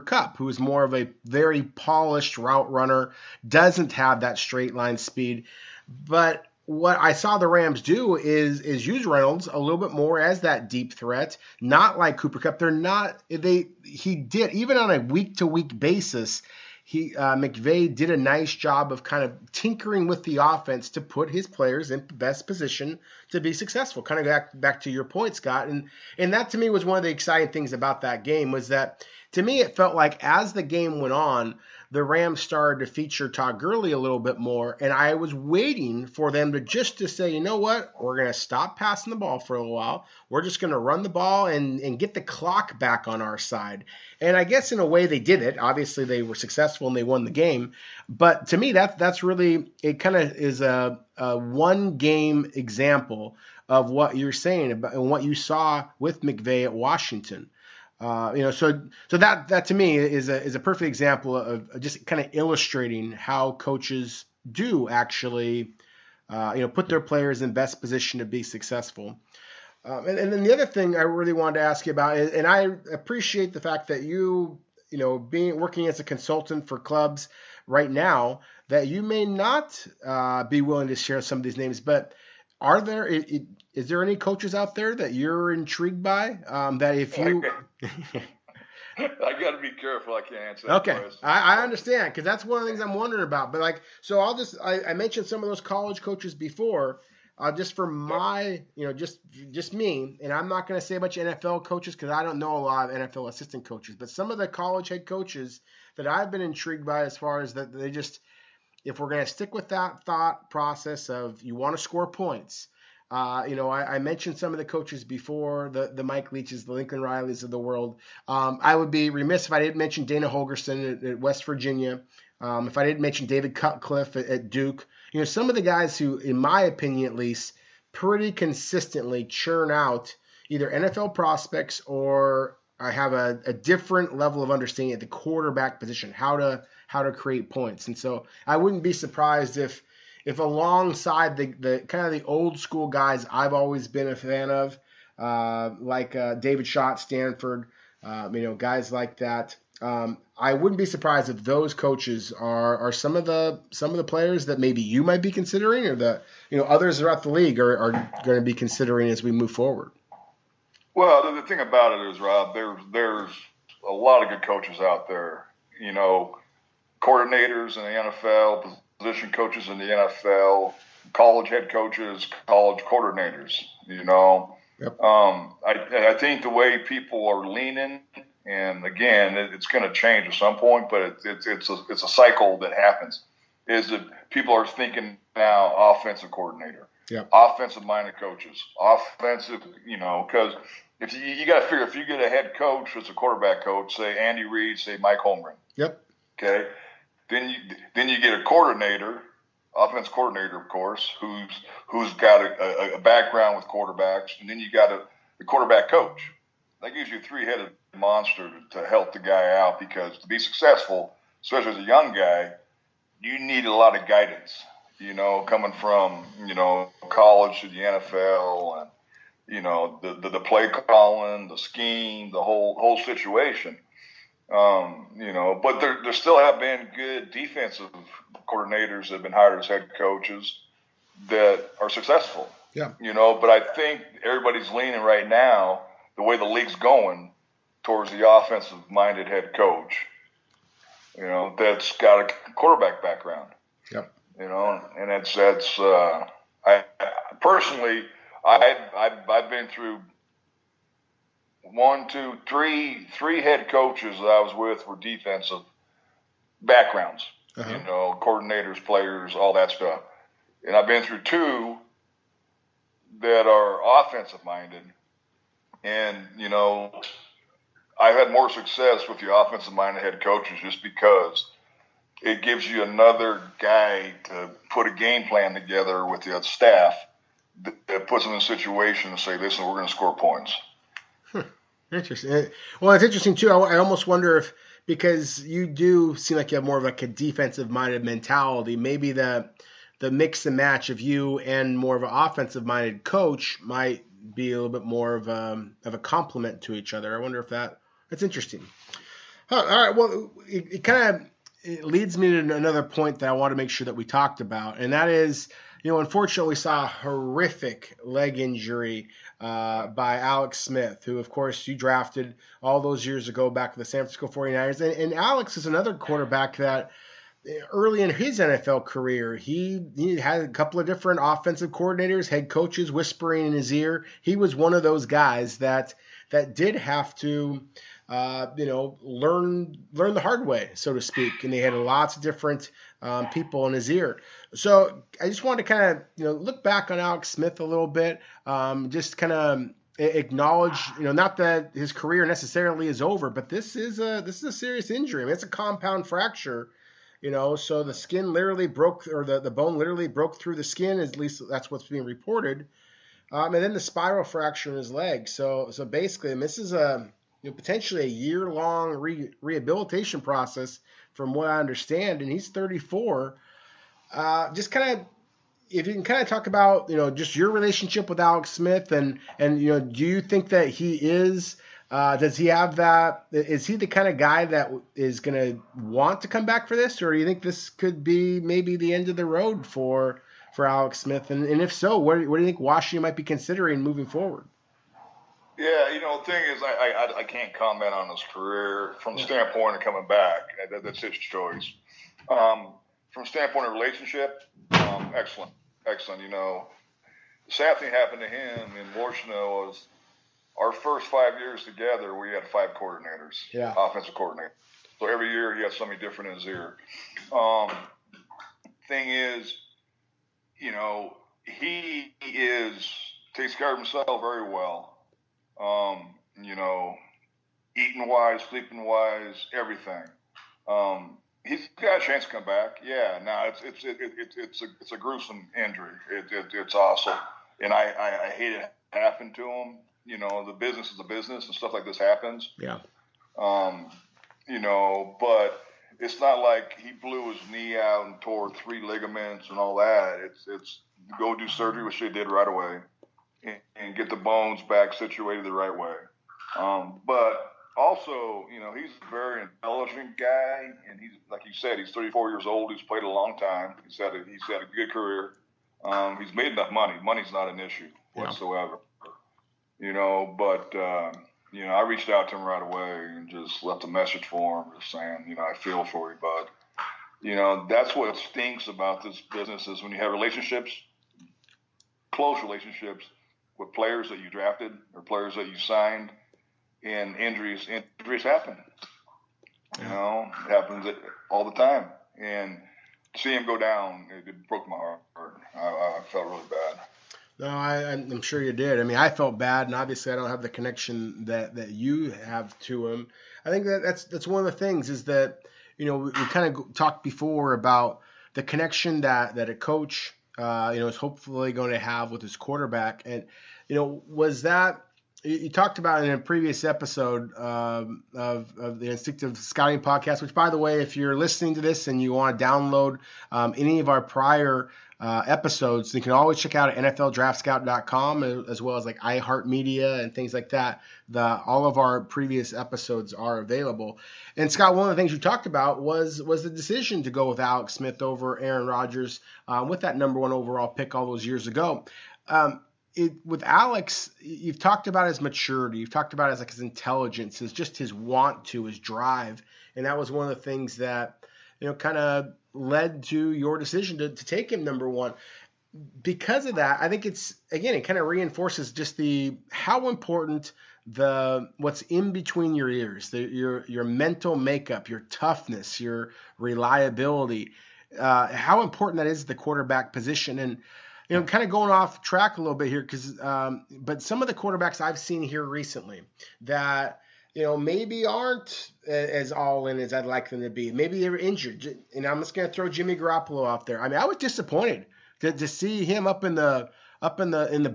Kupp, who is more of a very polished route runner, doesn't have that straight line speed. But what I saw the Rams do is use Reynolds a little bit more as that deep threat, not like Cooper Kupp. He did, even on a week-to-week basis, McVay did a nice job of kind of tinkering with the offense to put his players in the best position to be successful. Kind of back to your point, Scott. And that to me was one of the exciting things about that game, was that to me it felt like as the game went on, the Rams started to feature Todd Gurley a little bit more, and I was waiting for them to say, you know what, we're going to stop passing the ball for a little while. We're just going to run the ball and get the clock back on our side. And I guess in a way they did it. Obviously they were successful and they won the game. But to me, that's really, it kind of is a one game example of what you're saying about and what you saw with McVay at Washington. So that to me is a perfect example of just kind of illustrating how coaches do actually, put their players in best position to be successful. And then the other thing I really wanted to ask you about is, and I appreciate the fact that working as a consultant for clubs right now, that you may not be willing to share some of these names, but is there any coaches out there that you're intrigued by that if you I got to be careful. I can't answer that question. I understand, because that's one of the things I'm wondering about. But so I mentioned some of those college coaches before, just for my, just me, and I'm not going to say a bunch of NFL coaches because I don't know a lot of NFL assistant coaches, but some of the college head coaches that I've been intrigued by, as far as that they just, if we're going to stick with that thought process of you want to score points. I mentioned some of the coaches before, the Mike Leaches, the Lincoln Rileys of the world. I would be remiss if I didn't mention Dana Holgorsen at West Virginia. If I didn't mention David Cutcliffe at Duke. Some of the guys who, in my opinion at least, pretty consistently churn out either NFL prospects or I have a different level of understanding at the quarterback position, how to create points. And so I wouldn't be surprised if alongside the kind of the old school guys I've always been a fan of, like David Shaw at Stanford, guys like that. I wouldn't be surprised if those coaches are some of the players that maybe you might be considering, or that others throughout the league are going to be considering as we move forward. Well, the thing about it is, Rob, there's a lot of good coaches out there. Coordinators in the NFL, position coaches in the NFL, college head coaches, college coordinators. Yep. I think the way people are leaning, and again, it's going to change at some point, but it's a cycle that happens, is that people are thinking now offensive coordinator, yep. Offensive-minded coaches, offensive, because if you got to figure, if you get a head coach that's a quarterback coach, say Andy Reid, say Mike Holmgren, yep. Okay, then you get a coordinator, offense coordinator, of course, who's got a background with quarterbacks, and then you got the quarterback coach. That gives you a three-headed monster to help the guy out, because to be successful, especially as a young guy, you need a lot of guidance, coming from, college to the NFL, and, the play calling, the scheme, the whole situation. But there still have been good defensive coordinators that have been hired as head coaches that are successful. Yeah. But I think everybody's leaning right now, the way the league's going, towards the offensive-minded head coach, that's got a quarterback background. Yep. And that's I personally, I've been through three head coaches that I was with were defensive backgrounds, coordinators, players, all that stuff. And I've been through two that are offensive-minded. And, I've had more success with the offensive-minded head coaches just because it gives you another guy to put a game plan together with the staff that puts them in a situation to say, listen, we're going to score points. Interesting. Well, it's interesting, too. I almost wonder if, because you do seem like you have more of like a defensive-minded mentality, maybe the mix and match of you and more of an offensive-minded coach might be a little bit more of a complement to each other. I wonder if that's interesting. All right. Well, it kind of leads me to another point that I want to make sure that we talked about, and that is, unfortunately, we saw a horrific leg injury by Alex Smith, who, of course, you drafted all those years ago back with the San Francisco 49ers. And Alex is another quarterback that early in his NFL career, he had a couple of different offensive coordinators, head coaches whispering in his ear. He was one of those guys that did have to learn the hard way, so to speak. And they had lots of different people in his ear. So I just wanted to kind of, look back on Alex Smith a little bit, just kind of acknowledge, not that his career necessarily is over, but this is a serious injury. I mean, it's a compound fracture, so the skin literally broke, or the bone literally broke through the skin, at least that's what's being reported. And then the spiral fracture in his leg. So basically, and this is potentially a year-long rehabilitation process, from what I understand, and he's 34. Just kind of, if you can kind of talk about, just your relationship with Alex Smith, and do you think that he is, does he have that, is he the kind of guy that is going to want to come back for this, or do you think this could be maybe the end of the road for Alex Smith? And if so, what do you think Washington might be considering moving forward? Yeah, the thing is, I can't comment on his career from the standpoint of coming back. That's his choice. From the standpoint of relationship, excellent. The sad thing happened to him in Washington was our first 5 years together, we had 5 coordinators, offensive coordinators. So every year he had something different in his ear. Thing is, he takes care of himself very well. Eating wise, sleeping wise, everything. He's got a chance to come back. Yeah, no, it's a gruesome injury. It's awesome, and I hate it happened to him. The business is a business, and stuff like this happens. Yeah. But it's not like he blew his knee out and tore 3 ligaments and all that. It's go do surgery, which they did right away, and get the bones back situated the right way. But also, he's a very intelligent guy, and he's, like you said, he's 34 years old. He's played a long time. He's had a good career. He's made enough money. Money's not an issue whatsoever. But I reached out to him right away and just left a message for him, just saying, I feel for you, bud. That's what stinks about this business is when you have relationships, close relationships with players that you drafted or players that you signed, and injuries happen. It happens all the time. And to see him go down, it broke my heart. I felt really bad. No, I'm sure you did. I mean, I felt bad, and obviously I don't have the connection that you have to him. I think that's one of the things is that, we kind of talked before about the connection that a coach, is hopefully going to have with his quarterback. And, was that, you talked about in a previous episode of the Instinctive Scouting Podcast, which, by the way, if you're listening to this and you want to download any of our prior episodes, you can always check out at NFLDraftScout.com, as well as like iHeartMedia and things like that. All of our previous episodes are available. And Scott, one of the things you talked about was the decision to go with Alex Smith over Aaron Rodgers with that number 1 overall pick all those years ago. With Alex, you've talked about his maturity, you've talked about his intelligence, his want to, his drive, and that was one of the things that kind of led to your decision to take him number 1. Because of that, I think it kind of reinforces just how important what's in between your ears, your mental makeup, your toughness, your reliability, how important that is the quarterback position. And kind of going off track a little bit here, but some of the quarterbacks I've seen here recently that maybe aren't as all in as I'd like them to be. Maybe they were injured, and I'm just going to throw Jimmy Garoppolo out there. I mean, I was disappointed to see him up in the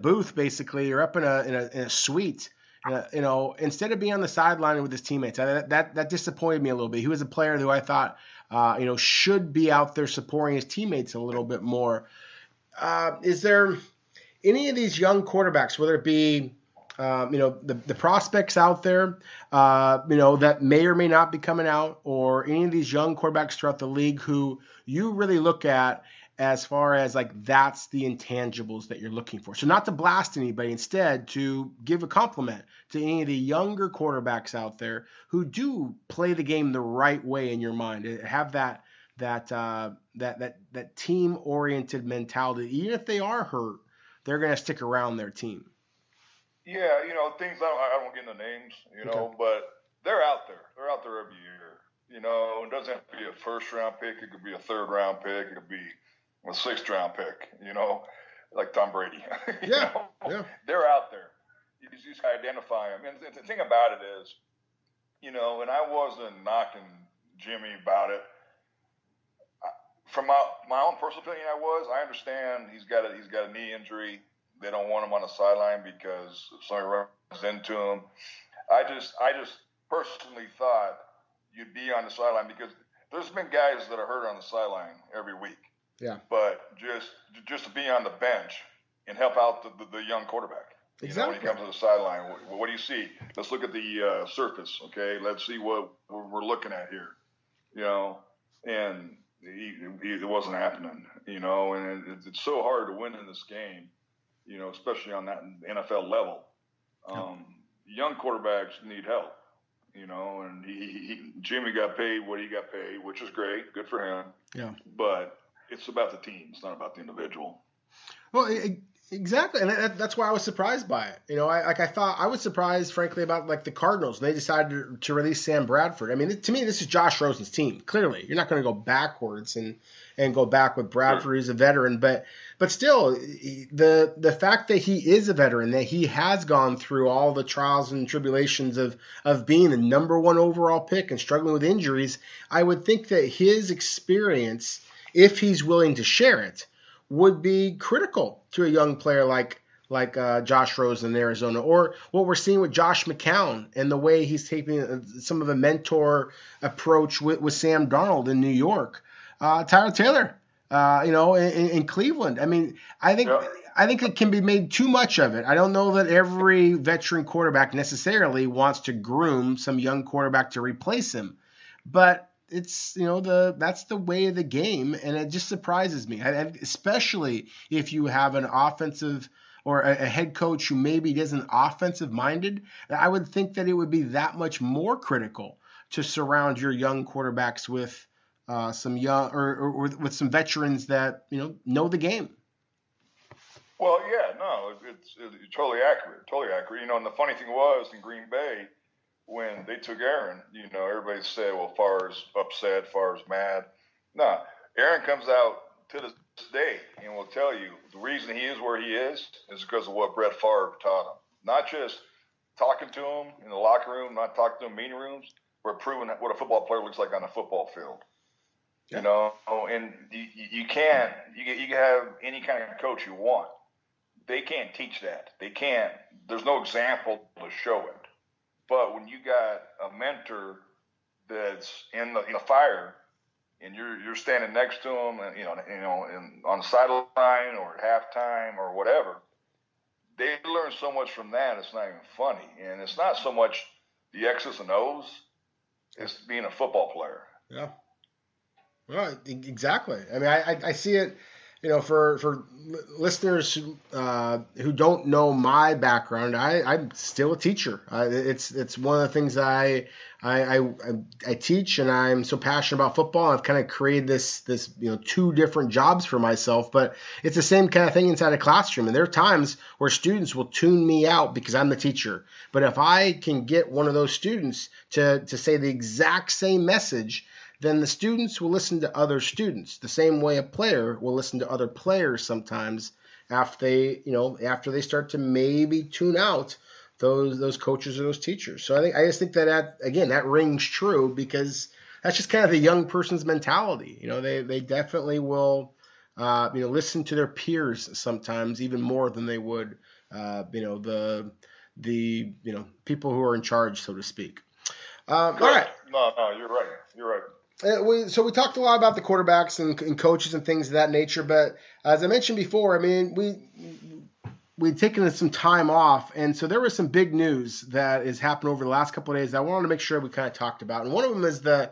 booth basically, or up in a suite. Instead of being on the sideline with his teammates, that disappointed me a little bit. He was a player who I thought should be out there supporting his teammates a little bit more. Is there any of these young quarterbacks, whether it be The prospects out there, that may or may not be coming out, or any of these young quarterbacks throughout the league who you really look at as far as like that's the intangibles that you're looking for. So not to blast anybody, instead to give a compliment to any of the younger quarterbacks out there who do play the game the right way in your mind, have that team-oriented mentality. Even if they are hurt, they're going to stick around their team. Yeah, things I don't get into names, but they're out there. They're out there every year. It doesn't have to be a first-round pick. It could be a third-round pick. It could be a sixth-round pick, like Tom Brady. Yeah. They're out there. You just identify them. And the thing about it is, and I wasn't knocking Jimmy about it. From my own personal opinion, I understand he's got a knee injury. They don't want him on the sideline because if somebody runs into him. I just personally thought you'd be on the sideline because there's been guys that are hurt on the sideline every week. Yeah. But just to be on the bench and help out the young quarterback. Exactly. When he comes to the sideline, what do you see? Let's look at the surface, okay? Let's see what we're looking at here, And it wasn't happening, and it's so hard to win in this game, especially on that NFL level. Young quarterbacks need help, and Jimmy got paid what he got paid, which is great. Good for him. Yeah. But it's about the team. It's not about the individual. Well, exactly, and that's why I was surprised by it. I was surprised, frankly, about like the Cardinals. They decided to release Sam Bradford. I mean, to me, this is Josh Rosen's team. Clearly, you're not going to go backwards and go back with Bradford, who's a veteran. But still, the fact that he is a veteran, that he has gone through all the trials and tribulations of being the number one overall pick and struggling with injuries, I would think that his experience, if he's willing to share it, would be critical to a young player like Josh Rosen in Arizona, or what we're seeing with Josh McCown and the way he's taking some of a mentor approach with Sam Darnold in New York, Tyler Taylor, in Cleveland. I mean, I think it can be made too much of it. I don't know that every veteran quarterback necessarily wants to groom some young quarterback to replace him, but it's that's the way of the game, and it just surprises me, especially if you have an offensive or a head coach who maybe isn't offensive minded. I would think that it would be that much more critical to surround your young quarterbacks with some young or with some veterans that know the game. Well, yeah, no, it's totally accurate, And the funny thing was in Green Bay, when they took Aaron, everybody said, well, Favre's upset, Favre's mad. No, Aaron comes out to this day and will tell you the reason he is where he is because of what Brett Favre taught him. Not just talking to him in the locker room, not talking to him in meeting rooms, but proving what a football player looks like on a football field. Yeah. And you can have any kind of coach you want. They can't teach that. There's no example to show it. But when you got a mentor that's in the fire, and you're standing next to him, and on the sideline or at halftime or whatever, they learn so much from that. It's not even funny, and it's not so much the X's and O's. It's being a football player. Yeah. Well, exactly. I mean, I see it. For listeners who don't know my background, I'm still a teacher. It's one of the things I teach, and I'm so passionate about football. I've kind of created this two different jobs for myself, but it's the same kind of thing inside a classroom. And there are times where students will tune me out because I'm the teacher. But if I can get one of those students to say the exact same message, then the students will listen to other students the same way a player will listen to other players sometimes after they start to maybe tune out those coaches or those teachers. So I just think that rings true because that's just kind of the young person's mentality. They definitely will listen to their peers sometimes even more than they would the people who are in charge, so to speak. All right. No, you're right. So we talked a lot about the quarterbacks and coaches and things of that nature, but as I mentioned before, I mean, we we'd taken some time off, and so there was some big news that has happened over the last couple of days that I wanted to make sure we kind of talked about. And one of them is the